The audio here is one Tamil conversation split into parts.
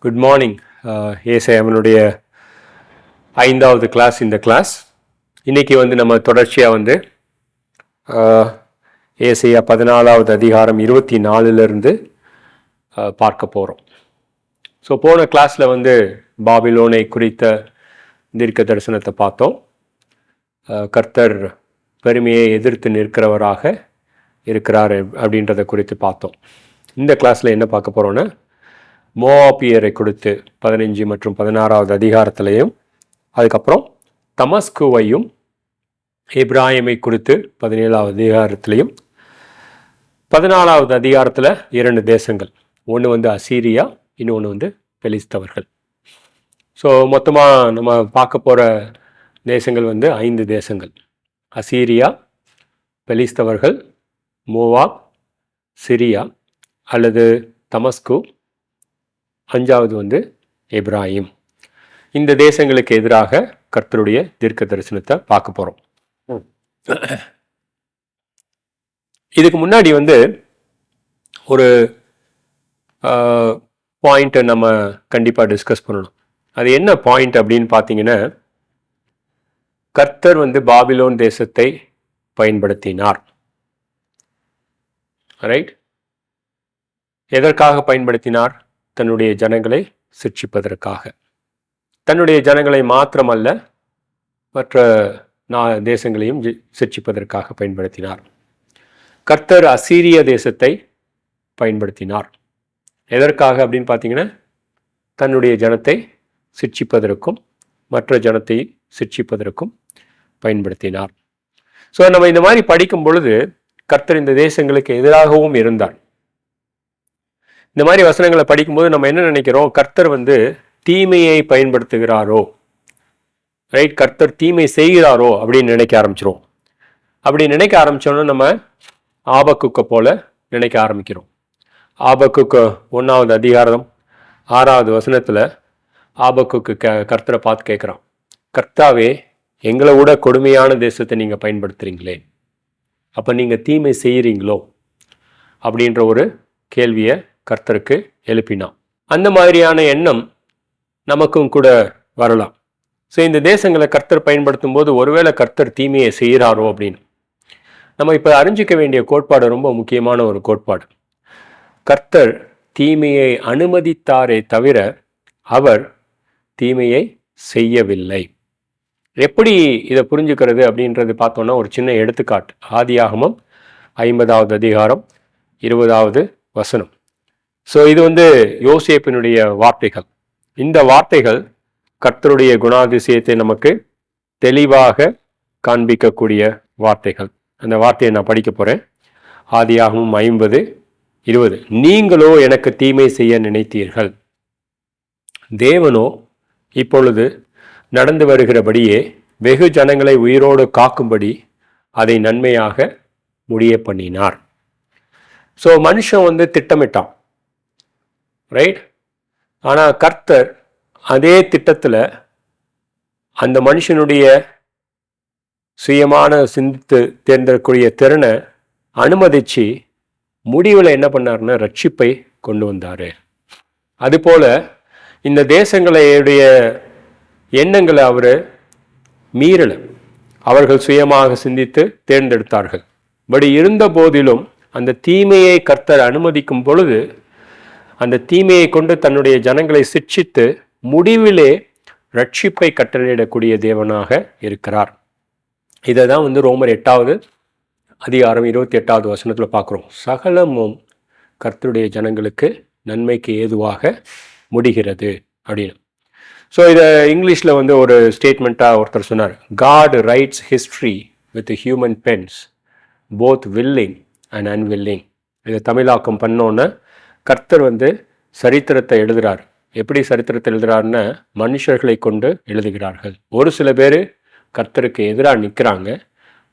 Good morning. ஏசையாமனுடைய 5வது கிளாஸ் இந்த கிளாஸ். இன்றைக்கி நம்ம தொடர்ச்சியாக ஏசையா 14வது அதிகாரம் 24 பார்க்க போகிறோம். ஸோ போன கிளாஸில் பாபிலோனை குறித்த தீர்க்க தரிசனத்தை பார்த்தோம். கர்த்தர் பெருமையை எதிர்த்து நிற்கிறவராக இருக்கிறார் அப்படின்றத குறித்து பார்த்தோம். இந்த கிளாஸில் என்ன பார்க்க போகிறோன்னா, மோவாபியரை கொடுத்து 15 மற்றும் 16வது அதிகாரத்திலையும், அதுக்கப்புறம் தமஸ்குவையும் எப்ராயிமை குறித்து 17வது அதிகாரத்திலையும், 14வது அதிகாரத்தில் 2 தேசங்கள், ஒன்று அசீரியா, இன்னொன்று பெலிஸ்தவர்கள். ஸோ மொத்தமாக நம்ம பார்க்க போகிற தேசங்கள் 5 தேசங்கள்: அசீரியா, பெலிஸ்தவர்கள், மோவாப், சிரியா அல்லது தமஸ்கு, 5வது எப்ராயிம். இந்த தேசங்களுக்கு எதிராக கர்த்தருடைய தீர்க்க தரிசனத்தை பார்க்க போகிறோம். இதுக்கு முன்னாடி ஒரு பாயிண்ட்டை நம்ம கண்டிப்பாக டிஸ்கஸ் பண்ணணும். அது என்ன பாயிண்ட் அப்படின்னு பார்த்தீங்கன்னா, கர்த்தர் பாபிலோன் தேசத்தை பயன்படுத்தினார். ரைட்? எதற்காக பயன்படுத்தினார்? தன்னுடைய ஜனங்களை சிட்சிப்பதற்காக. தன்னுடைய ஜனங்களை மாத்திரமல்ல, மற்ற தேசங்களையும் சிட்சிப்பதற்காக பயன்படுத்தினார். கர்த்தர் அசீரிய தேசத்தை பயன்படுத்தினார். எதற்காக அப்படின்னு பார்த்தீங்கன்னா, தன்னுடைய ஜனத்தை சிட்சிப்பதற்கும் மற்ற ஜனத்தை சிட்சிப்பதற்கும் பயன்படுத்தினார். ஸோ நம்ம இந்த மாதிரி படிக்கும் பொழுது, கர்த்தர் இந்த தேசங்களுக்கு எதிராகவும் இருந்தார். இந்த மாதிரி வசனங்களை படிக்கும்போது நம்ம என்ன நினைக்கிறோம்? கர்த்தர் தீமையை பயன்படுத்துகிறாரோ, ரைட், கர்த்தர் தீமை செய்கிறாரோ அப்படின்னு நினைக்க ஆரம்பிச்சிரும். அப்படி நினைக்க ஆரம்பிச்சோன்னா நம்ம ஆபக்குக்கை போல நினைக்க ஆரம்பிக்கிறோம். ஆபக்குக்கு 1வது அதிகாரம் 6வது வசனத்தில் ஆபக்குக்கு கர்த்தரை பார்த்து கேட்குறான், கர்த்தாவே, எங்களை விட கொடுமையான தேசத்தை நீங்கள் பயன்படுத்துகிறீங்களே, அப்போ நீங்கள் தீமை செய்கிறீங்களோ அப்படின்ற ஒரு கேள்வியை கர்த்தருக்கு எழுப்பினான். அந்த மாதிரியான எண்ணம் நமக்கும் கூட வரலாம். ஸோ இந்த தேசங்களை கர்த்தர் பயன்படுத்தும் போது ஒருவேளை கர்த்தர் தீமையை செய்கிறாரோ அப்படின்னு நம்ம இப்போ அறிஞ்சிக்க வேண்டிய கோட்பாடு ரொம்ப முக்கியமான ஒரு கோட்பாடு. கர்த்தர் தீமையை அனுமதித்தாரே தவிர அவர் தீமையை செய்யவில்லை. எப்படி இதை புரிஞ்சுக்கிறது அப்படின்றது பார்த்தோன்னா, ஒரு சின்ன எடுத்துக்காட்டு. ஆதியாகமம் 50வது அதிகாரம் 20வது வசனம். ஸோ இது யோசேப்பினுடைய வார்த்தைகள். இந்த வார்த்தைகள் கர்த்தருடைய குணாதிசயத்தை நமக்கு தெளிவாக காண்பிக்கக்கூடிய வார்த்தைகள். அந்த வார்த்தையை நான் படிக்க போகிறேன். ஆதியாகமம் 50:20. நீங்களோ எனக்கு தீமை செய்ய நினைத்தீர்கள், தேவனோ இப்பொழுது நடந்து வருகிறபடியே வெகு ஜனங்களை உயிரோடு காக்கும்படி அதை நன்மையாக முடிய பண்ணினார். ஸோ மனுஷன் திட்டமிட்டான், ரைட்? ஆனால் கர்த்தர் அதே திட்டத்தில் அந்த மனுஷனுடைய சுயமான சிந்தித்து தேர்ந்தெடுக்கக்கூடிய திறனை அனுமதித்து முடிவில் என்ன பண்ணார்னா ரட்சிப்பை கொண்டு வந்தார். அதுபோல் இந்த தேசங்களுடைய எண்ணங்களை அவர் மீறலை. அவர்கள் சுயமாக சிந்தித்து தேர்ந்தெடுத்தார்கள். பட் இருந்த போதிலும் அந்த தீமையை கர்த்தர் அனுமதிக்கும் பொழுது அந்த தீமையை கொண்டு தன்னுடைய ஜனங்களை சிட்சித்து முடிவிலே ரட்சிப்பை கட்டளையிடக்கூடிய தேவனாக இருக்கிறார். இதை தான் ரோமர் 8வது அதிகாரம் 28வது வசனத்தில் பார்க்குறோம். சகலமும் கர்த்தருடைய ஜனங்களுக்கு நன்மைக்கு ஏதுவாக முடிகிறது அப்படின்னு. ஸோ இதை இங்கிலீஷில் ஒரு ஸ்டேட்மெண்ட்டாக ஒருத்தர் சொன்னார், God writes history with human pens both willing and unwilling. இதை தமிழாக்கம் பண்ணோன்னே, கர்த்தர் சரித்திரத்தை எழுதுகிறார். எப்படி சரித்திரத்தை எழுதுகிறாருன்னா, மனுஷர்களை கொண்டு எழுதுகிறார்கள். ஒரு சில பேர் கர்த்தருக்கு எதிராக நிற்கிறாங்க,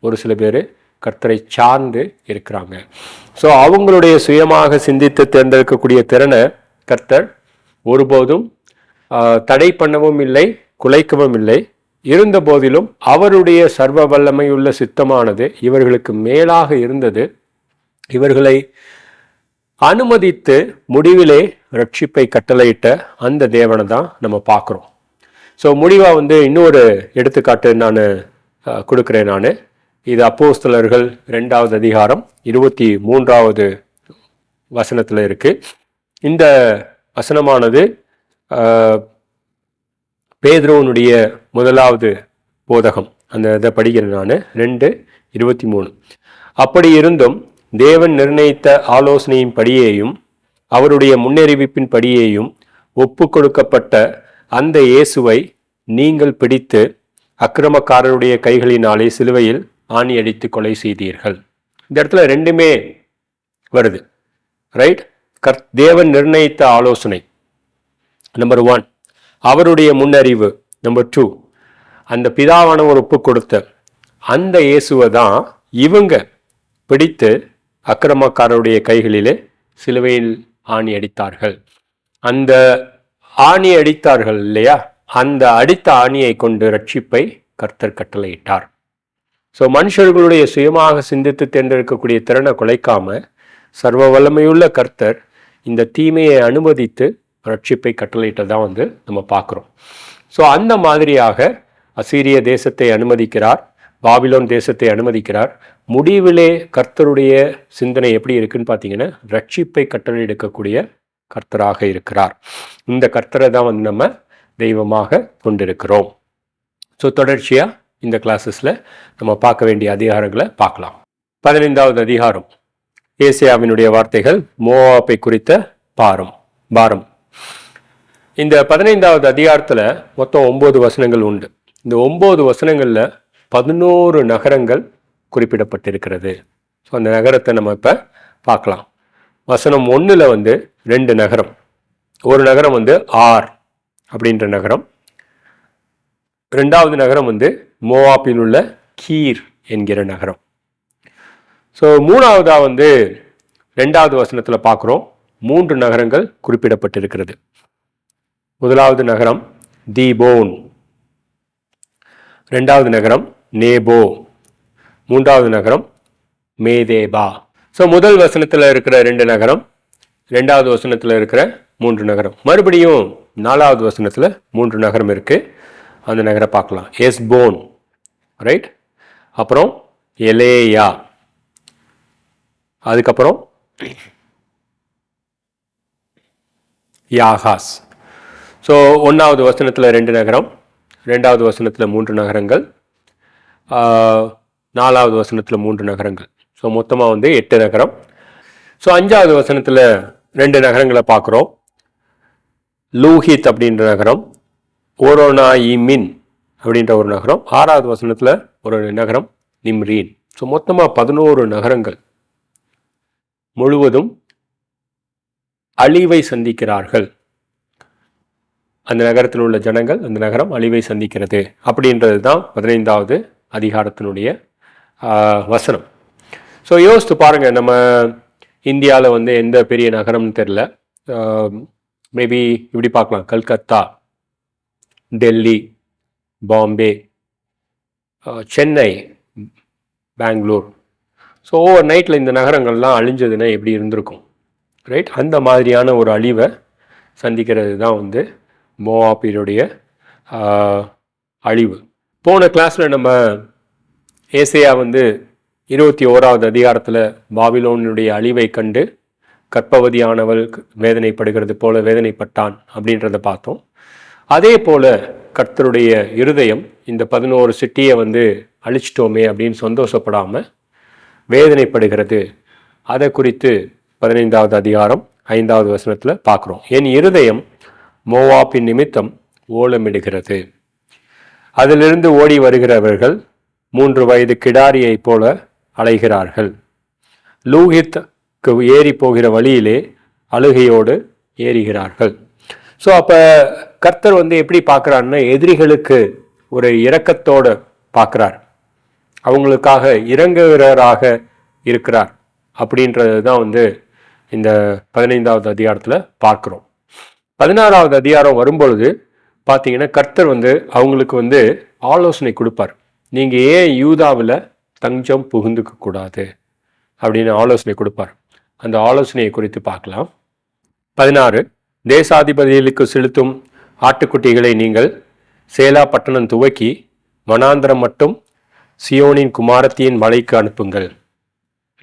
ஒரு சில பேர் கர்த்தரை சார்ந்து இருக்கிறாங்க. ஸோ அவங்களுடைய சுயமாக சிந்தித்து தேர்ந்தெடுக்கக்கூடிய திறனை கர்த்தர் ஒருபோதும் தடை பண்ணவும் இல்லை, குலைக்கவும் இல்லை. இருந்த போதிலும் அவருடைய சர்வ வல்லமையுள்ள சித்தமானது இவர்களுக்கு மேலாக இருந்தது. இவர்களை அனுமதித்து முடிவிலே ரட்சிப்பை கட்டளையிட்ட அந்த தேவனை தான் நம்ம பார்க்குறோம். ஸோ முடிவாக வந்து இன்னொரு எடுத்துக்காட்டு நான் கொடுக்குறேன். நான் இது அப்போஸ்தலர்கள் 2வது அதிகாரம் 23வது வசனத்தில் இருக்குது. இந்த வசனமானது பேதுருவனுடைய முதலாவது போதகம். அந்த இதை படிக்கிறேன் நான், 2:23. அப்படி இருந்தும் தேவன் நிர்ணயித்த ஆலோசனையின் படியேயும் அவருடைய முன்னறிவிப்பின் படியேயும் ஒப்பு கொடுக்கப்பட்ட அந்த இயேசுவை நீங்கள் பிடித்து அக்கிரமக்காரருடைய கைகளினாலே சிலுவையில் ஆணி அடித்து கொலை செய்தீர்கள். இந்த இடத்துல ரெண்டுமே வருது, ரைட்? தேவன் நிர்ணயித்த ஆலோசனை நம்பர் 1, அவருடைய முன்னறிவு நம்பர் 2, அந்த பிதாவானவர் ஒப்பு கொடுத்த அந்த இயேசுவை தான் இவங்க பிடித்து அக்கிரமக்காரருடைய கைகளிலே சிலுவையில் ஆணி அடித்தார்கள். அந்த ஆணி அடித்தார்கள் இல்லையா, அந்த அடித்த ஆணியை கொண்டு ரட்சிப்பை கர்த்தர் கட்டளையிட்டார். ஸோ மனுஷர்களுடைய சுயமாக சிந்தித்து தேர்ந்தெடுக்கக்கூடிய திறனை குலைக்காம சர்வ வல்லமையுள்ள கர்த்தர் இந்த தீமையை அனுமதித்து ரட்சிப்பை கட்டளையிட்டதான் வந்து நம்ம பார்க்குறோம். ஸோ அந்த மாதிரியாக அசீரிய தேசத்தை அனுமதிக்கிறார், பாபிலோன் தேசத்தை அனுமதிக்கிறார். முடிவிலே கர்த்தருடைய சிந்தனை எப்படி இருக்குன்னு பார்த்தீங்கன்னா ரட்சிப்பை கட்டளையிடக்கூடிய கர்த்தராக இருக்கிறார். இந்த கர்த்தரை தான் வந்து நம்ம தெய்வமாக கொண்டிருக்கிறோம். ஸோ தொடர்ச்சியாக இந்த கிளாஸஸில் நம்ம பார்க்க வேண்டிய அதிகாரங்களை பார்க்கலாம். 15வது அதிகாரம், ஏசாயாவினுடைய வார்த்தைகள், மோவாபை குறித்த பாரம். இந்த 15வது அதிகாரத்தில் மொத்தம் 9 வசனங்கள் உண்டு. இந்த 9 வசனங்களில் 11 நகரங்கள் குறிப்பிடப்பட்டிருக்கிறது. ஸோ அந்த நகரத்தை நம்ம இப்போ பார்க்கலாம். வசனம் 1ல் வந்து 2 நகரம். ஒரு நகரம் வந்து ஆர் அப்படின்ற நகரம். 2வது நகரம் வந்து மோவாப்பில் உள்ள கீர் என்கிற நகரம். ஸோ 3வதா வந்து 2வது வசனத்தில் பார்க்குறோம், 3 நகரங்கள் குறிப்பிடப்பட்டிருக்கிறது. முதலாவது நகரம் தீபோன், 2வது நகரம் நேபோ, 3வது நகரம் மேதேபா. ஸோ முதல் வசனத்தில் இருக்கிற 2 நகரம், 2வது வசனத்தில் இருக்கிற 3 நகரம், மறுபடியும் 4வது வசனத்தில் 3 நகரம் இருக்குது. அந்த நகரை பார்க்கலாம். எஸ்போன், ரைட்? அப்புறம் எலேயா, அதுக்கப்புறம் யாகாஸ். ஸோ 1வது வசனத்தில் 2 நகரம், 2வது வசனத்தில் 3 நகரங்கள், 4வது வசனத்தில் 3 நகரங்கள். ஸோ மொத்தமாக வந்து 8 நகரம். ஸோ 5வது வசனத்தில் 2 நகரங்களை பார்க்குறோம். லூஹித் அப்படின்ற நகரம், ஓரோனாயிமின் அப்படின்ற ஒரு நகரம், 6வது வசனத்தில் ஒரு நகரம் நிம்ரீன். ஸோ மொத்தமாக 11 நகரங்கள் முழுவதும் அழிவை சந்திக்கிறார்கள். அந்த நகரத்தில் உள்ள ஜனங்கள், அந்த நகரம் அழிவை சந்திக்கிறது அப்படின்றது தான் 15வது அதிகாரத்தினுடைய வசனம். ஸோ யோசித்து பாருங்கள், நம்ம இந்தியாவில் வந்து எந்த பெரிய நகரம்னு தெரில, மேபி இப்படி பார்க்கலாம், கல்கத்தா, டெல்லி, பாம்பே, சென்னை, பெங்களூர். ஸோ ஓவர் நைட்டில் இந்த நகரங்கள்லாம் அழிஞ்சதுன்னா எப்படி இருந்திருக்கும், ரைட்? அந்த மாதிரியான ஒரு அழிவை சந்திக்கிறது தான் வந்து மோவாபினுடைய அழிவு. போன கிளாஸில் நம்ம ஏசாயா வந்து 21வது அதிகாரத்தில் பாபிலோனுடைய அழிவை கண்டு கர்ப்பவதியானவள் வேதனைப்படுகிறது போல வேதனைப்பட்டான் அப்படின்றத பார்த்தோம். அதே போல் கர்த்தருடைய இருதயம் இந்த 11 சிட்டியை வந்து அழிச்சிட்டோமே அப்படின்னு சந்தோஷப்படாமல் வேதனைப்படுகிறது. அதை குறித்து 15வது அதிகாரம் 5வது வசனத்தில் பார்க்குறோம். என் இருதயம் மோவாபின் நிமித்தம் ஓலமிடுகிறது, அதிலிருந்து ஓடி வருகிறவர்கள் 3 வயது கிடாரியை போல அலைகிறார்கள். லூஹித்துக்கு ஏறி போகிற வழியிலே அழுகையோடு ஏறுகிறார்கள். ஸோ அப்போ கர்த்தர் வந்து எப்படி பார்க்குறாருன்னா எதிரிகளுக்கு ஒரு இரக்கத்தோடு பார்க்குறார், அவங்களுக்காக இறங்குகிறவராக இருக்கிறார் அப்படின்றது தான் வந்து இந்த 15வது அதிகாரத்தில் பார்க்குறோம். 16வது அதிகாரம் வரும்பொழுது பார்த்தீங்கன்னா கர்த்தர் வந்து அவங்களுக்கு வந்து ஆலோசனை கொடுப்பார். நீங்கள் ஏன் யூதாவில் தஞ்சம் புகுந்துக்க கூடாது அப்படின்னு ஆலோசனை கொடுப்பார். அந்த ஆலோசனையை குறித்து பார்க்கலாம். 16 தேசாதிபதிகளுக்கு செலுத்தும் ஆட்டுக்குட்டிகளை நீங்கள் சேலா பட்டணம் துவக்கி வனாந்திரம் மட்டும் சியோனின் குமாரத்தியின் மலைக்கு அனுப்புங்கள்.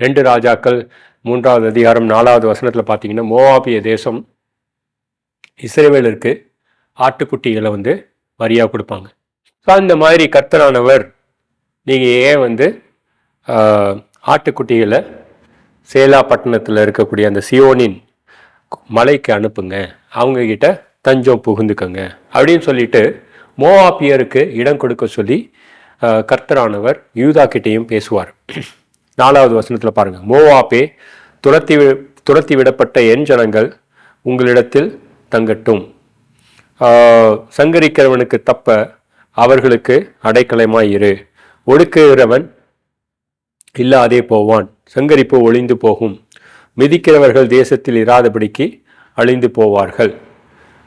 2 ராஜாக்கள் 3வது அதிகாரம் 4வது வசனத்தில் பார்த்தீங்கன்னா, மோவாபிய தேசம் இஸ்ரவேலருக்கு ஆட்டுக்குட்டிகளை வரியாக கொடுப்பாங்க. ஸோ அந்த மாதிரி கர்த்தரானவர் நீங்கள் ஏன் ஆட்டுக்குட்டிகளை சேலா பட்டணத்தில் இருக்கக்கூடிய அந்த சியோனின் மலைக்கு அனுப்புங்க, அவங்கக்கிட்ட தஞ்சம் புகுந்துக்கங்க அப்படின்னு சொல்லிட்டு மோவாபியருக்கு இடம் கொடுக்க சொல்லி கர்த்தரானவர் யூதா கிட்டேயும் பேசுவார். 4வது வசனத்தில் பாருங்கள், மோவாபே துரத்தி விடப்பட்ட என் ஜனங்கள் உங்களிடத்தில் தங்கட்டும், சங்கரிக்கிறவனுக்கு தப்ப அவர்களுக்கு அடைக்கலமாய் இரு, ஒடுக்குகிறவன் இல்லாதே போவான், சங்கரிப்பு ஒளிந்து போகும், மிதிக்கிறவர்கள் தேசத்தில் இராதபடிக்கு அழிந்து போவார்கள்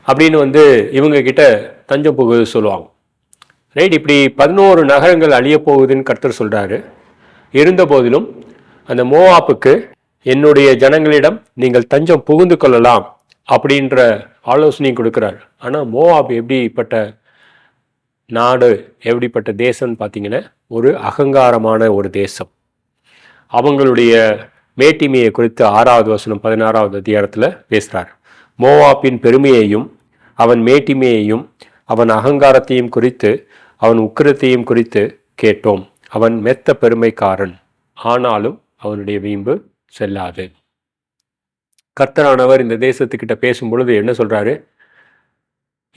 அப்படின்னு இவங்க கிட்ட தஞ்சம் புகுது சொல்லுவாங்க. ரைட், இப்படி 11 நகரங்கள் அழிய போகுதுன்னு கர்த்தர் சொல்றாரு. இருந்த போதிலும் அந்த மோவாப்புக்கு என்னுடைய ஜனங்களிடம் நீங்கள் தஞ்சம் புகுந்து கொள்ளலாம் அப்படின்ற ஆலோசனையும் கொடுக்குறாரு. ஆனால் மோவாப் எப்படிப்பட்ட நாடு, எப்படிப்பட்ட தேசம்னு பார்த்தீங்கன்னா, ஒரு அகங்காரமான ஒரு தேசம். அவங்களுடைய மேட்டிமையை குறித்து 6வது வசனம் 16வது அதிகாரத்தில் பேசுகிறார். மோவாப்பின் பெருமையையும் அவன் மேட்டிமையையும் அவன் அகங்காரத்தையும் குறித்து அவன் உக்கிரத்தையும் குறித்து கேட்டோம். அவன் மெத்த பெருமைக்காரன், ஆனாலும் அவனுடைய வீம்பு செல்லாது. கர்த்தரானவர் இந்த தேசத்துக்கிட்ட பேசும் பொழுது என்ன சொல்றாரு?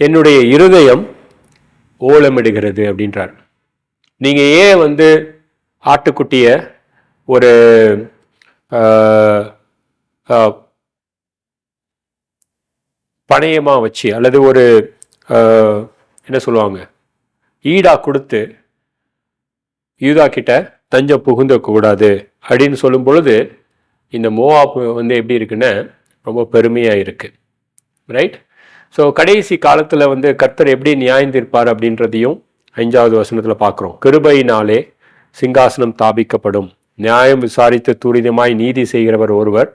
என்னுடைய இருதயம் ஓலமிடுகிறது அப்படின்றார். நீங்க ஏன் ஆட்டுக்குட்டிய ஒரு பணையமா வச்சு அல்லது ஒரு என்ன சொல்லுவாங்க ஈடா கொடுத்து யூதா கிட்ட தஞ்சம் புகுந்த கூடாது அப்படின்னு சொல்லும் பொழுது இந்த மோவாப் எப்படி இருக்குன்னா ரொம்ப பெருமையாக இருக்கு. ரைட். ஸோ கடைசி காலத்தில் கர்த்தர் எப்படி நியாயந்திருப்பார் அப்படின்றதையும் 5வது வசனத்தில் பார்க்குறோம். கிருபையினாலே சிங்காசனம் தாபிக்கப்படும், நியாயம் விசாரித்து துரிதமாய் நீதி செய்கிறவர் ஒருவர்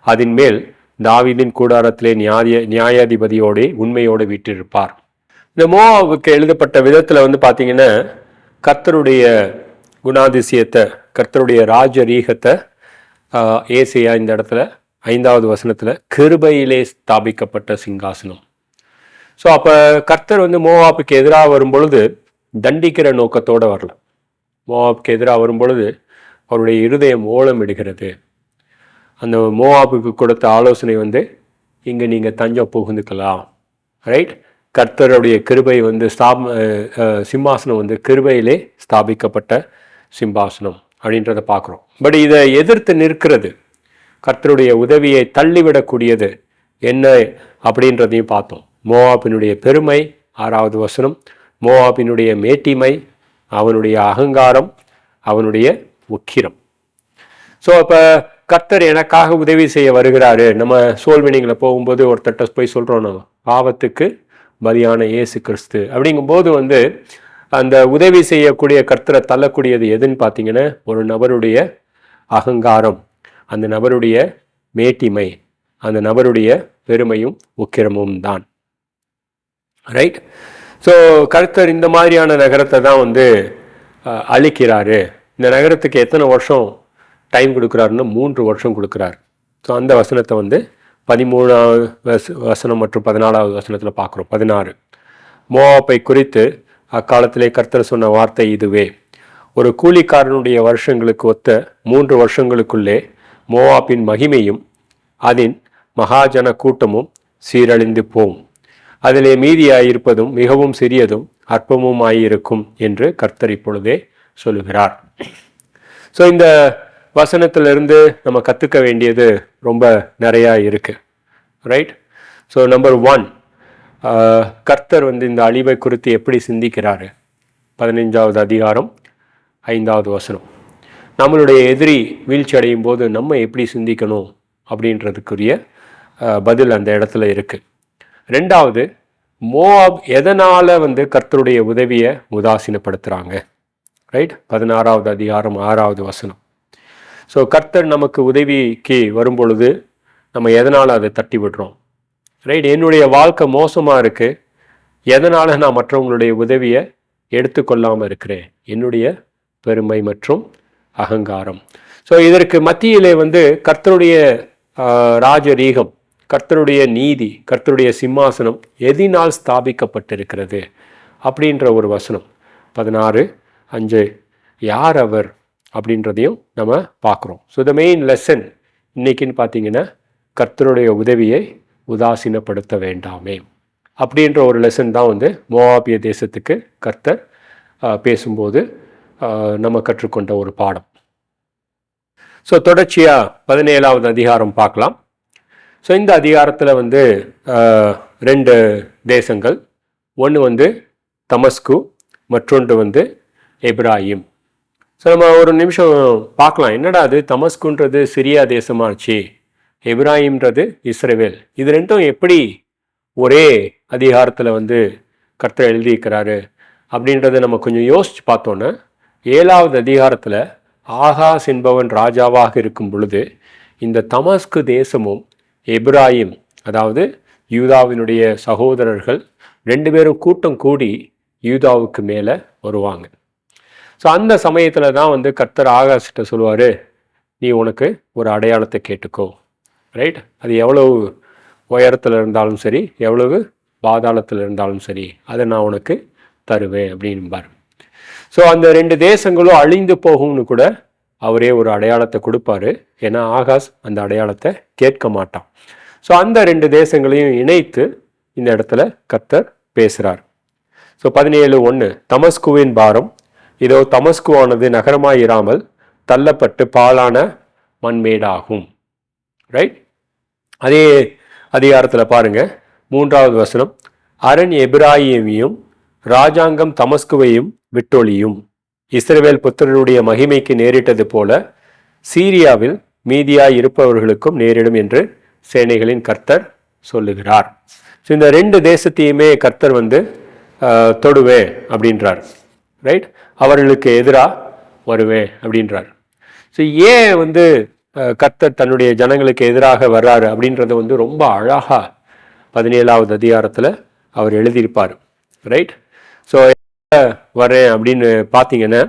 அதன் மேல் தாவீதின் கூடாரத்திலே நியாயாதிபதியோடு உண்மையோடு வீற்றிருப்பார். இந்த மோவாவுக்கு எழுதப்பட்ட விதத்தில் பார்த்தீங்கன்னா, கர்த்தருடைய குணாதிசயத்தை, கர்த்தருடைய ராஜரீகத்தை ஏசியா இந்த இடத்துல 5வது வசனத்தில் கிருபையிலே ஸ்தாபிக்கப்பட்ட சிங்காசனம். ஸோ அப்போ கர்த்தர் மோவாப்புக்கு எதிராக வரும் பொழுது தண்டிக்கிற நோக்கத்தோடு வரல. மோவாப்புக்கு எதிராக வரும் பொழுது அவருடைய இருதயம் ஓலமிடுகிறது. அந்த மோவாப்புக்கு கொடுத்த ஆலோசனை இங்கே நீங்கள் தஞ்சம் புகுந்துக்கலாம். ரைட். கர்த்தருடைய கிருபை சிம்மாசனம் கிருபையிலே ஸ்தாபிக்கப்பட்ட சிம்மாசனம் அப்படின்றத பார்க்குறோம். பட் இதை எதிர்த்து நிற்கிறது, கர்த்தருடைய உதவியை தள்ளிவிடக்கூடியது என்ன அப்படின்றதையும் பார்த்தோம். மோவாபினுடைய பெருமை 6வது வசனம், மோவாபினுடைய மேட்டிமை, அவனுடைய அகங்காரம், அவனுடைய உக்கிரம். ஸோ அப்போ கர்த்தர் எனக்காக உதவி செய்ய வருகிறாரு. நம்ம சோல்வினிங்கில் போகும்போது ஒருத்தட்ட போய் சொல்கிறோம், நம்ம பாவத்துக்கு பலியான இயேசு கிறிஸ்து அப்படிங்கும்போது அந்த உதவி செய்யக்கூடிய கர்த்தரை தள்ளக்கூடியது எதுன்னு பார்த்தீங்கன்னா, ஒரு நபருடைய அகங்காரம், அந்த நபருடைய மேட்டிமை, அந்த நபருடைய பெருமையும் உக்கிரமும் தான். ரைட். ஸோ கர்த்தர் இந்த மாதிரியான நகரத்தை தான் அழிக்கிறாரு. இந்த நகரத்துக்கு எத்தனை வருஷம் டைம் கொடுக்குறாருன்னா 3 வருஷம் கொடுக்குறாரு. ஸோ அந்த வசனத்தை 13வது வசனம் மற்றும் 14வது வசனத்தில் பார்க்குறோம். 16 மோவாப்பை குறித்து அக்காலத்திலே கர்த்தர் சொன்ன வார்த்தை இதுவே, ஒரு கூலிக்காரனுடைய வருஷங்களுக்கு ஒத்த 3 வருஷங்களுக்குள்ளே மோவாப்பின் மகிமையும் அதன் மகாஜன கூட்டமும் சீரழிந்து போம், அதிலே மீதியாயிருப்பதும் மிகவும் சிறியதும் அற்பமுமாயிருக்கும் என்று கர்த்தர் இப்பொழுதே சொல்லுகிறார். ஸோ இந்த வசனத்திலிருந்து நம்ம கற்றுக்க வேண்டியது ரொம்ப நிறையா இருக்கு. ரைட். ஸோ நம்பர் 1, கர்த்தர் இந்த அழிவை குறித்து எப்படி சிந்திக்கிறாரு? 15வது அதிகாரம் 5வது வசனம். நம்மளுடைய எதிரி வீழ்ச்சி அடையும் போது நம்ம எப்படி சிந்திக்கணும் அப்படின்றதுக்குரிய பதில் அந்த இடத்துல இருக்கு. 2வது, மோவாப் எதனால் கர்த்தருடைய உதவியை உதாசீனப்படுத்துகிறாங்க? ரைட். 16வது அதிகாரம் 6வது வசனம். ஸோ கர்த்தர் நமக்கு உதவிக்கு வரும் பொழுது நம்ம எதனால் அதை தட்டி விடுறோம்? ரைட், என்னுடைய வாழ்க்கை மோசமாக இருக்குது, எதனால் நான் மற்றவங்களுடைய உதவியை எடுத்துக்கொள்ளாமல் இருக்கிறேன்? என்னுடைய பெருமை மற்றும் அகங்காரம். ஸோ இதற்கு மத்தியிலே கர்த்தருடைய ராஜரீகம், கர்த்தருடைய நீதி, கர்த்தருடைய சிம்மாசனம் எதினால் ஸ்தாபிக்கப்பட்டிருக்கிறது அப்படின்ற ஒரு வசனம் 16:5 யார் அவர் அப்படின்றதையும் நம்ம பார்க்குறோம். ஸோ த மெயின் லெசன் இன்னைக்குன்னு பார்த்தீங்கன்னா, கர்த்தருடைய உதவியை உதாசீனப்படுத்த வேண்டாமே அப்படின்ற ஒரு லெசன் தான் மோவாபிய தேசத்துக்கு கர்த்தர் பேசும்போது நம்ம கற்றுக்கொண்ட ஒரு பாடம். ஸோ தொடர்ச்சியாக 17வது அதிகாரம் பார்க்கலாம். ஸோ இந்த அதிகாரத்தில் 2 தேசங்கள், ஒன்று தமஸ்கு, மற்றொன்று எப்ராயிம். ஸோ நம்ம ஒரு நிமிஷம் பார்க்கலாம், என்னடா அது தமஸ்குன்றது சிரியா தேசமாச்சு, எப்ராயிம்ன்றது இஸ்ரவேல், இது ரெண்டும் எப்படி ஒரே அதிகாரத்தில் கர்த்தர் எழுதியிருக்கிறாரு அப்படின்றத நம்ம கொஞ்சம் யோசித்து பார்த்தோன்னா, 7வது அதிகாரத்தில் ஆகாஸ் என்பவன் ராஜாவாக இருக்கும் பொழுது இந்த தமஸ்கு தேசமும் எப்ராயிம், அதாவது யூதாவினுடைய சகோதரர்கள் 2 பேரும் கூட்டம் கூடி யூதாவுக்கு மேலே வருவாங்க. ஸோ அந்த சமயத்தில் தான் கர்த்தர் ஆகாஷ்கிட்ட சொல்லுவார், நீ உனக்கு ஒரு அடையாளத்தை கேட்டுக்கோ. ரைட், அது எவ்வளவு உயரத்தில் இருந்தாலும் சரி, எவ்வளவு பாதாளத்தில் இருந்தாலும் சரி, அதை நான் உனக்கு தருவேன் அப்படின்பார். ஸோ அந்த 2 தேசங்களும் அழிந்து போகும்னு கூட அவரே ஒரு அடையாளத்தை கொடுப்பாரு. ஏன்னா ஆகாஷ் அந்த அடையாளத்தை கேட்க மாட்டான். ஸோ அந்த 2 தேசங்களையும் இணைத்து இந்த இடத்துல கர்த்தர் பேசுகிறார். ஸோ 17:1 தமஸ்குவின் பாரம், இதோ தமஸ்குவானது நகரமாயிராமல் தள்ளப்பட்டு பாலான மண்மேடாகும். ரைட், அதே அதிகாரத்தில் பாருங்க 3வது வசனம், அரண் எப்ராயிமையும் ராஜாங்கம் தமஸ்குவையும் விட்டொழியும், இஸ்ரவேல் புத்திரருடைய மகிமைக்கு நேரிட்டது போல சீரியாவில் மீதியாய் இருப்பவர்களுக்கும் நேரிடும் என்று சேனைகளின் கர்த்தர் சொல்லுகிறார். ஸோ இந்த 2 தேசத்தையுமே கர்த்தர் தொடுவேன் அப்படின்றார். ரைட், அவர்களுக்கு எதிராக வருவேன் அப்படின்றார். ஸோ ஏன் கர்த்தர் தன்னுடைய ஜனங்களுக்கு எதிராக வர்றாரு அப்படின்றத ரொம்ப அழகாக 17வது அதிகாரத்தில் அவர் எழுதியிருப்பார். ரைட், ஸோ வரேன் அப்படின்னு பார்த்தீங்கன்னா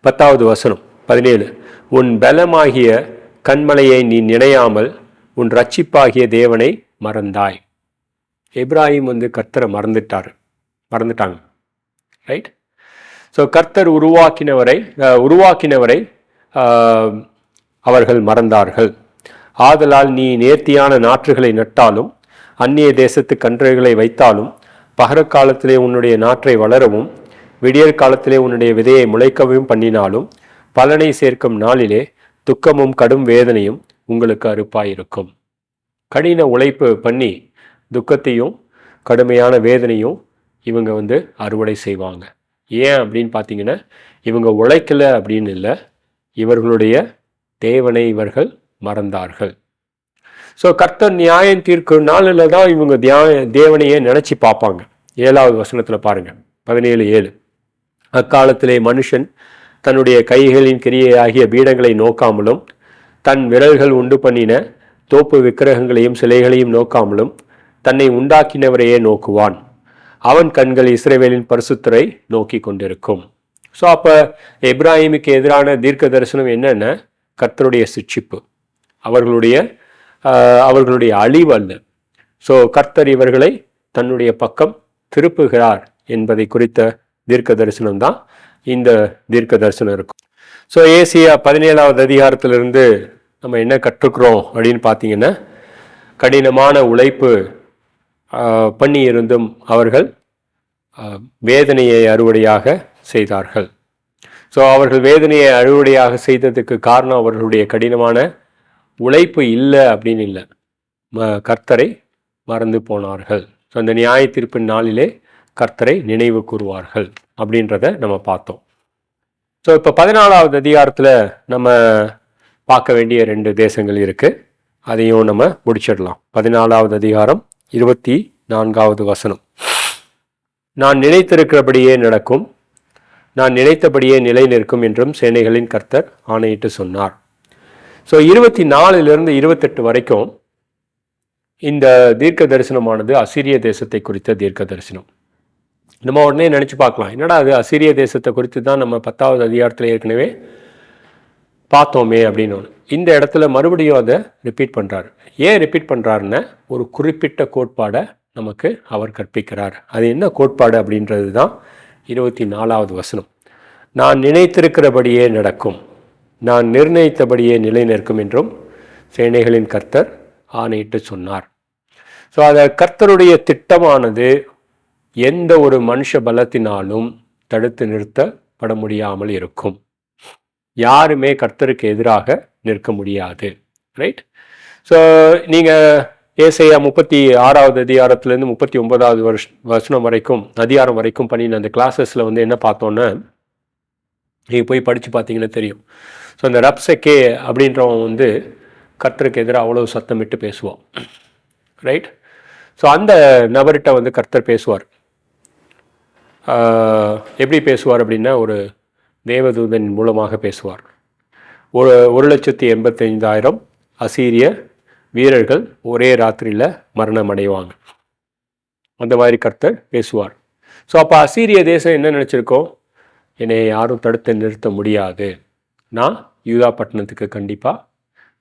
10வது வசனம் 17, உன் பலமாகிய கண்மலையை நீ நினையாமல் உன் ரட்சிப்பாகிய தேவனை மறந்தாய். எப்ராயிம் கர்த்தரை மறந்துட்டாங்க. ரைட், ஸோ கர்த்தர் உருவாக்கினவரை அவர்கள் மறந்தார்கள். ஆதலால் நீ நேர்த்தியான நாற்றுகளை நட்டாலும் அந்நிய தேசத்து கன்றுகளை வைத்தாலும் பகற்காலத்திலே உன்னுடைய நாற்றை வளரவும் விடியற் காலத்திலே உன்னுடைய விதையை முளைக்கவும் பண்ணினாலும் பலனை சேர்க்கும் நாளிலே துக்கமும் கடும் வேதனையும் உங்களுக்கு அறுப்பாயிருக்கும். கடின உழைப்பு பண்ணி துக்கத்தையும் கடுமையான வேதனையும் இவங்க அறுவடை செய்வாங்க. ஏன் அப்படின்னு பார்த்தீங்கன்னா, இவங்க உழைக்கலை அப்படின்னு இல்லை, இவர்களுடைய தேவனை இவர்கள் மறந்தார்கள். ஸோ கர்த்தர் நியாயம் தீர்க்கும் நாளில் தான் இவங்க தேவனையே நினச்சி பார்ப்பாங்க. 7வது வசனத்தில் பாருங்க 17:7, அக்காலத்திலே மனுஷன் தன்னுடைய கைகளின் கிரியையாகிய பீடங்களை நோக்காமலும் தன் விரல்கள் உண்டு பண்ணின தோப்பு விக்கிரகங்களையும் சிலைகளையும் நோக்காமலும் தன்னை உண்டாக்கினவரையே நோக்குவான். அவன் கண்கள் இஸ்ரவேலின் பரிசுத்தரை நோக்கி கொண்டிருக்கும். ஸோ அப்போ எப்ராஹிமுக்கு எதிரான தீர்க்க தரிசனம் என்னென்ன? கர்த்தருடைய சிட்சிப்பு, அவர்களுடைய அழிவு அல்ல. ஸோ கர்த்தர் இவர்களை தன்னுடைய பக்கம் திருப்புகிறார் என்பதை குறித்த தீர்க்க தரிசனம் தான் இந்த தீர்க்க தரிசனம் இருக்கும். ஸோ ஏசியா 17வது அதிகாரத்திலிருந்து நம்ம என்ன கற்றுக்கிறோம் அப்படின்னு பார்த்தீங்கன்னா, கடினமான உழைப்பு பண்ணி இருந்தும் அவர்கள் வேதனையை அறுவடையாக செய்தார்கள். ஸோ அவர்கள் வேதனையை அறுவடையாக செய்ததுக்கு காரணம் அவர்களுடைய கடினமான உழைப்பு இல்லை அப்படின்னு இல்லை, கர்த்தரை மறந்து போனார்கள். ஸோ அந்த நியாய தீர்ப்பின் நாளிலே கர்த்தரை நினைவு கூறுவார்கள் அப்படின்றத நம்ம பார்த்தோம். ஸோ இப்போ 14வது அதிகாரத்தில் நம்ம பார்க்க வேண்டிய 2 தேசங்கள் இருக்குது, அதையும் நம்ம முடிச்சிடலாம். 14வது அதிகாரம் 24வது வசனம், நான் நினைத்திருக்கிறபடியே நடக்கும், நான் நினைத்தபடியே நிலை நிற்கும் என்றும் சேனைகளின் கர்த்தர் ஆணையிட்டு சொன்னார். ஸோ 24 28 வரைக்கும் இந்த தீர்க்க தரிசனமானது அசீரிய தேசத்தை குறித்த தீர்க்க தரிசனம். நம்ம உடனே நினச்சி பார்க்கலாம், என்னடா அது அசீரிய தேசத்தை குறித்து தான் நம்ம 10வது அதிகாரத்தில் ஏற்கனவே பார்த்தோமே அப்படின்னு. இந்த இடத்துல மறுபடியும் அதை ரிப்பீட் பண்ணுறாரு. ஏன் ரிப்பீட் பண்ணுறாருன்னு, ஒரு குறிப்பிட்ட கோட்பாடை நமக்கு அவர் கற்பிக்கிறார். அது என்ன கோட்பாடு அப்படின்றது தான் 24வது வசனம். நான் நினைத்திருக்கிறபடியே நடக்கும், நான் நிர்ணயித்தபடியே நிலை நிற்கும் என்றும் சேனைகளின் கர்த்தர் ஆணையிட்டு சொன்னார். ஸோ அதை கர்த்தருடைய திட்டமானது எந்த ஒரு மனுஷ பலத்தினாலும் தடுத்து நிறுத்தப்பட முடியாமல் இருக்கும். யாருமே கர்த்தருக்கு எதிராக நிற்க முடியாது. ரைட்? ஸோ நீங்கள் ஏசாயா 36வது அதிகாரத்துலேருந்து 39வது வசனம் வரைக்கும் அதிகாரம் வரைக்கும் பண்ணின அந்த கிளாஸஸில் வந்து என்ன பார்த்தோன்னா, நீங்கள் போய் படித்து பார்த்தீங்கன்னா தெரியும். ஸோ அந்த ரப்சக்கே அப்படின்றவன் வந்து கர்த்தருக்கு எதிராக அவ்வளோ சத்தமிட்டு பேசுவான். ரைட்? ஸோ அந்த நபர்கிட்ட வந்து கர்த்தர் பேசுவார். எப்படி பேசுவார் அப்படின்னா, ஒரு தேவதூதன் மூலமாக பேசுவார். 1,85,000 அசீரிய வீரர்கள் ஒரே ராத்திரியில் மரணம் அடைவாங்க. அந்த மாதிரி கர்த்தர் பேசுவார். ஸோ அப்போ அசீரிய தேசம் என்ன நினச்சிருக்கோம், என்னை யாரும் தடுத்து நிறுத்த முடியாது, நான் யூதா பட்டணத்துக்கு கண்டிப்பாக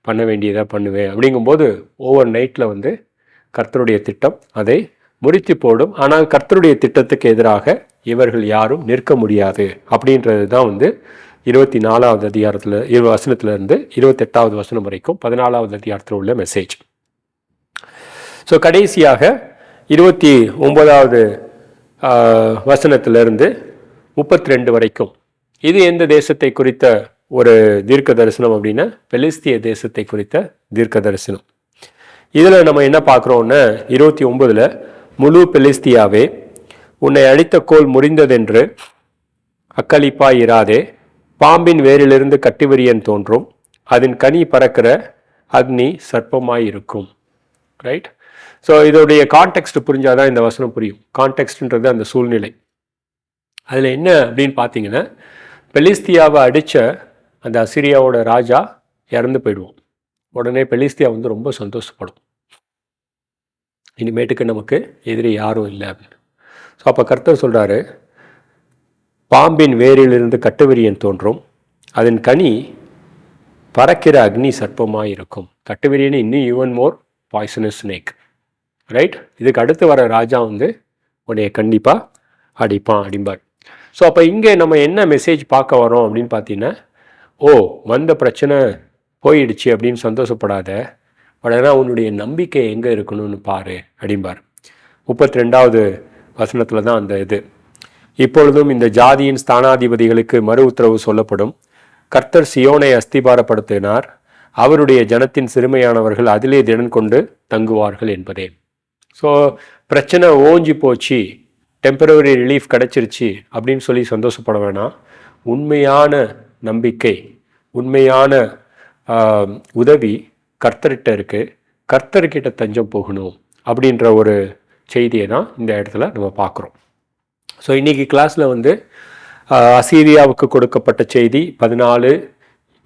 பண்ண வேண்டியதாக பண்ணுவேன் அப்படிங்கும்போது ஓவர் நைட்டில் வந்து கர்த்தருடைய திட்டம் அதை முறித்து போடும். ஆனால் கர்த்தருடைய திட்டத்துக்கு எதிராக இவர்கள் யாரும் நிற்க முடியாது அப்படின்றது தான் வந்து 24வது அதிகாரத்தில் வசனத்திலிருந்து 28வது வசனம் வரைக்கும் 14வது அதிகாரத்தில் உள்ள மெசேஜ். ஸோ கடைசியாக 29வது வசனத்திலிருந்து 32 வரைக்கும் இது எந்த தேசத்தை குறித்த ஒரு தீர்க்க தரிசனம் அப்படின்னா, பெலிஸ்திய தேசத்தை குறித்த தீர்க்க தரிசனம். இதில் நம்ம என்ன பார்க்குறோன்னா, 29ல் முழு பெலிஸ்தியாவே, உன்னை அடித்த கோல் முறிந்ததென்று அக்களிப்பாய் இராதே, பாம்பின் வேரிலிருந்து கட்டுவிரியன் தோன்றும், அதன் கனி பறக்கிற அக்னி சர்ப்பமாய் இருக்கும். ரைட்? ஸோ இதோடைய கான்டெக்ஸ்ட் புரிஞ்சாதான் இந்த வசனம் புரியும். கான்டெக்ஸ்ட்ன்றது அந்த சூழ்நிலை. அதில் என்ன அப்படின்னு பார்த்தீங்கன்னா, பெலிஸ்தியாவை அடித்த அந்த அசிரியாவோட ராஜா இறந்து போயிடுவோம். உடனே பெலிஸ்தியா வந்து ரொம்ப சந்தோஷப்படும், இனிமேட்டுக்கு நமக்கு எதிரி யாரும் இல்லை அப்படின்னு. ஸோ அப்போ கர்த்தர் சொல்கிறாரு, பாம்பின் வேரிலிருந்து கட்டுவிரியன் தோன்றும், அதன் கனி பறக்கிற அக்னி சர்ப்பமாக இருக்கும். கட்டுவிரியன் இன்னும் even more poisonous snake. Right? இதுக்கு அடுத்து வர ராஜா வந்து உன்னைய கண்டிப்பாக அடிப்பான் அடிம்பார். ஸோ அப்போ இங்கே நம்ம என்ன மெசேஜ் பார்க்க வரோம் அப்படின்னு பார்த்தீங்கன்னா, ஓ வந்த பிரச்சனை போயிடுச்சு அப்படின்னு சந்தோஷப்படாத, உடனே உன்னுடைய நம்பிக்கை எங்கே இருக்கணும்னு பாரு அப்படிம்பார். 32வது வசனத்தில் தான் அந்த இது. இப்பொழுதும் இந்த ஜாதியின் ஸ்தானாதிபதிகளுக்கு மறு உத்தரவு சொல்லப்படும், கர்த்தர் சியோனை அஸ்திபாரப்படுத்தினார், அவருடைய ஜனத்தின் சிறுமையானவர்கள் அதிலே திடன் கொண்டு தங்குவார்கள் என்பதே. ஸோ பிரச்சனை ஓஞ்சி போச்சு, டெம்பரவரி ரிலீஃப் கிடச்சிருச்சு அப்படின்னு சொல்லி சந்தோஷப்பட வேணாம். உண்மையான நம்பிக்கை, உண்மையான உதவி கர்த்தர்கிட்ட இருக்குது, கர்த்தர்கிட்ட தஞ்சம் போகணும் அப்படின்ற ஒரு செய்தியை தான் இந்த இடத்துல நம்ம பார்க்குறோம். ஸோ இன்றைக்கி கிளாஸில் வந்து அசீரியாவுக்கு கொடுக்கப்பட்ட செய்தி 14,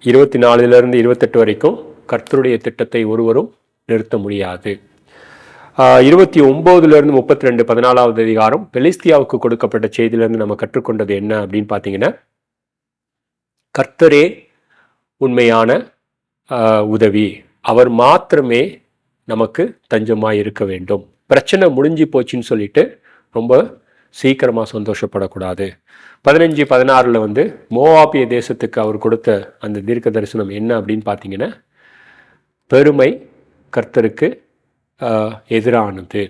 24லேருந்து 28 வரைக்கும் கர்த்தருடைய திட்டத்தை ஒருவரும் நிறுத்த முடியாது. 29லேருந்து 32 14வது அதிகாரம் பெலிஸ்தியாவுக்கு கொடுக்கப்பட்ட செய்தியிலேருந்து நம்ம கற்றுக்கொண்டது என்ன அப்படின்னு பார்த்தீங்கன்னா, கர்த்தரே உண்மையான உதவி, அவர் மாத்திரமே நமக்கு தஞ்சமாக இருக்க வேண்டும். பிரச்சனை முடிஞ்சு போச்சுன்னு சொல்லிட்டு ரொம்ப சீக்கிரமாக சந்தோஷப்படக்கூடாது. 15, 16 வந்து மோவாபிய தேசத்துக்கு அவர் கொடுத்த அந்த தீர்க்க தரிசனம் என்ன அப்படின்னு பார்த்தீங்கன்னா, பெருமை கர்த்தருக்கு எதிரானது.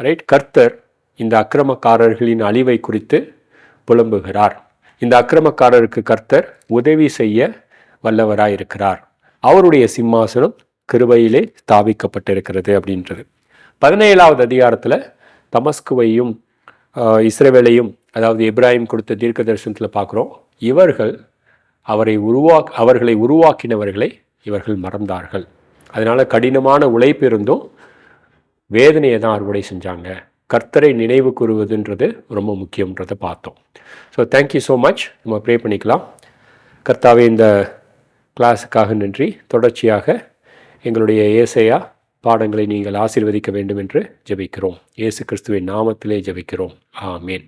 ரைட்? கர்த்தர் இந்த அக்கிரமக்காரர்களின் அழிவை குறித்து புலம்புகிறார். இந்த அக்கிரமக்காரருக்கு கர்த்தர் உதவி செய்ய வல்லவராயிருக்கிறார். அவருடைய சிம்மாசனம் கிருபையிலே ஸ்தாபிக்கப்பட்டிருக்கிறது அப்படின்றது. 17வது அதிகாரத்தில் தமஸ்குவையும் இஸ்ரவேலையும், அதாவது எப்ராஹிம் கொடுத்த தீர்க்க தரிசனத்தில் பார்க்குறோம், இவர்கள் அவர்களை உருவாக்கினவர்களை இவர்கள் மறந்தார்கள். அதனால் கடினமான உழைப்பு இருந்தும் வேதனையை தான் அறுவடை செஞ்சாங்க. கர்த்தரை நினைவு கூறுவதுன்றது ரொம்ப முக்கியன்றதை பார்த்தோம். So thank you so much. நம்ம ப்ரே பண்ணிக்கலாம். கர்த்தாவே, இந்த கிளாஸுக்காக நன்றி. தொடர்ச்சியாக எங்களுடைய ஏசையா பாடங்களை நீங்கள் ஆசீர்வதிக்க வேண்டும் என்று ஜெபிக்கிறோம். இயேசு கிறிஸ்துவின் நாமத்திலே ஜெபிக்கிறோம். ஆமேன்.